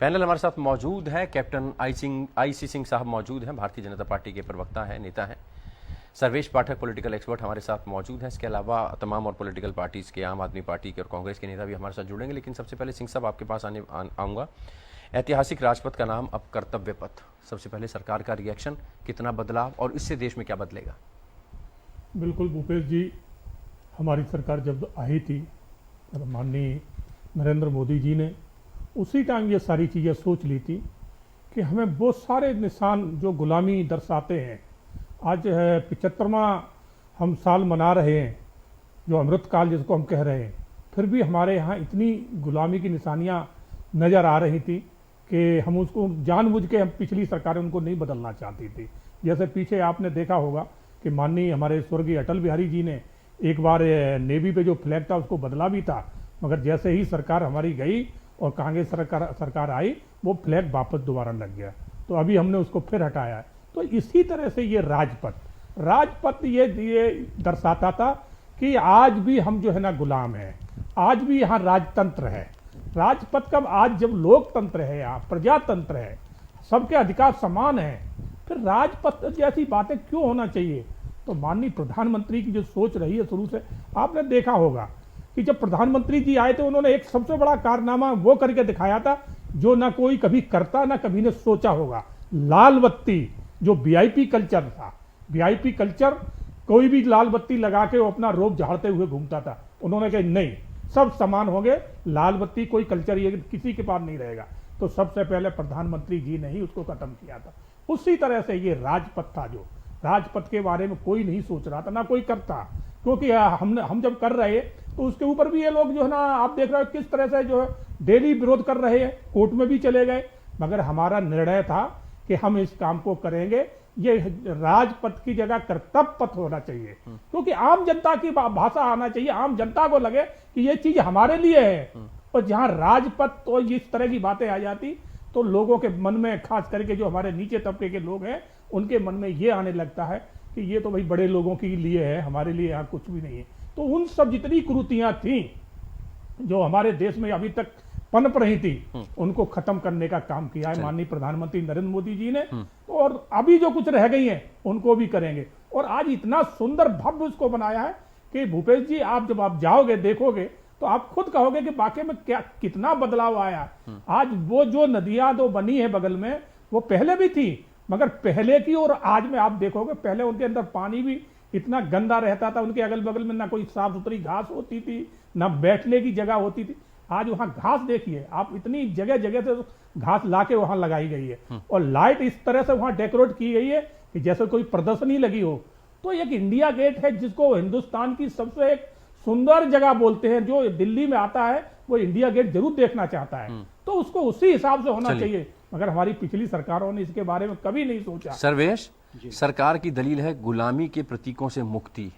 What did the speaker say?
Panel हमारे साथ मौजूद है। Captain IC. सिंह साहब मौजूद हैं, भारतीय जनता पार्टी के प्रवक्ता हैं, नेता हैं। सर्वेश पाठक पॉलिटिकल एक्सपर्ट हमारे साथ मौजूद हैं। इसके अलावा तमाम और पॉलिटिकल पार्टीज़ के, आम आदमी पार्टी के और कांग्रेस के नेता भी हमारे साथ जुड़ेंगे। लेकिन सबसे पहले सिंह साहब आपके पास आऊँगा। ऐतिहासिक राजपथ का नाम अब कर्तव्य पथ। सबसे पहले सरकार का रिएक्शन, कितना बदलाव और इससे देश में क्या बदलेगा? बिल्कुल भूपेश जी, हमारी सरकार जब आई थी, माननीय नरेंद्र मोदी जी ने उसी टाइम ये सारी चीज़ें सोच ली थी कि हमें बहुत सारे निशान जो गुलामी दर्शाते हैं, आज 75वां हम साल मना रहे हैं, जो अमृतकाल जिसको हम कह रहे हैं, फिर भी हमारे यहाँ इतनी गुलामी की निशानियाँ नज़र आ रही थी कि हम उसको जानबूझ के, हम पिछली सरकारें उनको नहीं बदलना चाहती थी। जैसे पीछे आपने देखा होगा कि माननीय हमारे स्वर्गीय अटल बिहारी जी ने एक बार नेवी पे जो फ्लैग था उसको बदला भी था, मगर जैसे ही सरकार हमारी गई और कांग्रेस सरकार आई, वो फ्लैग वापस दोबारा लग गया। तो अभी हमने उसको फिर हटाया है। तो इसी तरह से ये राजपथ ये दर्शाता था कि आज भी हम जो है ना गुलाम हैं, आज भी यहाँ राजतंत्र है। राजपथ कब? आज जब लोकतंत्र है, यहाँ प्रजातंत्र है, सबके अधिकार समान है, फिर राजपथ जैसी बातें क्यों होना चाहिए? तो माननीय प्रधानमंत्री की जो सोच रही है शुरू से, आपने देखा होगा कि जब प्रधानमंत्री जी आए थे, उन्होंने एक सबसे बड़ा कारनामा वो करके दिखाया था जो ना कोई कभी करता ना कभी ने सोचा होगा। लाल बत्ती, जो वीआईपी कल्चर था, वीआईपी कल्चर, कोई भी लाल बत्ती लगा के वो अपना रोब झाड़ते हुए घूमता था। उन्होंने कहा नहीं, सब समान होंगे, लाल बत्ती कोई कल्चर ये किसी के पास नहीं रहेगा। तो सबसे पहले प्रधानमंत्री जी ने ही उसको खत्म किया था। उसी तरह से ये राजपथ था, जो राजपथ के बारे में कोई नहीं सोच रहा था, ना कोई करता, क्योंकि हम जब कर रहे तो उसके ऊपर भी ये लोग जो है ना, आप देख रहे हो किस तरह से जो है डेली विरोध कर रहे हैं, कोर्ट में भी चले गए, मगर हमारा निर्णय था कि हम इस काम को करेंगे। ये राजपथ की जगह कर्तव्य पथ होना चाहिए, क्योंकि आम जनता की भाषा आना चाहिए, आम जनता को लगे कि ये चीज हमारे लिए है। और जहां राजपथ तो इस तरह की बातें आ जाती तो लोगों के मन में, खास करके जो हमारे नीचे तबके के लोग हैं, उनके मन में ये आने लगता है कि ये तो भाई बड़े लोगों के लिए है, हमारे लिए यहाँ कुछ भी नहीं है। तो उन सब जितनी कुरीतियां थी जो हमारे देश में अभी तक पनप रही थी, उनको खत्म करने का काम किया है माननीय प्रधानमंत्री नरेंद्र मोदी जी ने। और अभी जो कुछ रह गई हैं उनको भी करेंगे। और आज इतना सुंदर भव्य उसको बनाया है कि भूपेश जी, आप जब आप जाओगे देखोगे तो आप खुद कहोगे कि वाकई में क्या कितना बदलाव आया। आज वो जो नदियां तो बनी है बगल में, वो पहले भी थी, मगर पहले की और आज में आप देखोगे, पहले उनके अंदर पानी भी इतना गंदा रहता था, उनके अगल बगल में ना कोई साफ सुथरी घास होती थी, ना बैठने की जगह होती थी। आज वहां घास देखिए आप, इतनी जगह जगह से घास लाके वहां लगाई गई है, और लाइट इस तरह से वहां डेकोरेट की गई है कि जैसे कोई प्रदर्शनी लगी हो। तो एक इंडिया गेट है जिसको हिंदुस्तान की सबसे एक सुंदर जगह बोलते हैं, जो दिल्ली में आता है वो इंडिया गेट जरूर देखना चाहता है। तो उसको उसी हिसाब से होना चाहिए, मगर हमारी पिछली सरकारों ने इसके बारे में कभी नहीं सोचा। सर्वेश, सरकार की दलील है गुलामी के प्रतीकों से मुक्ति।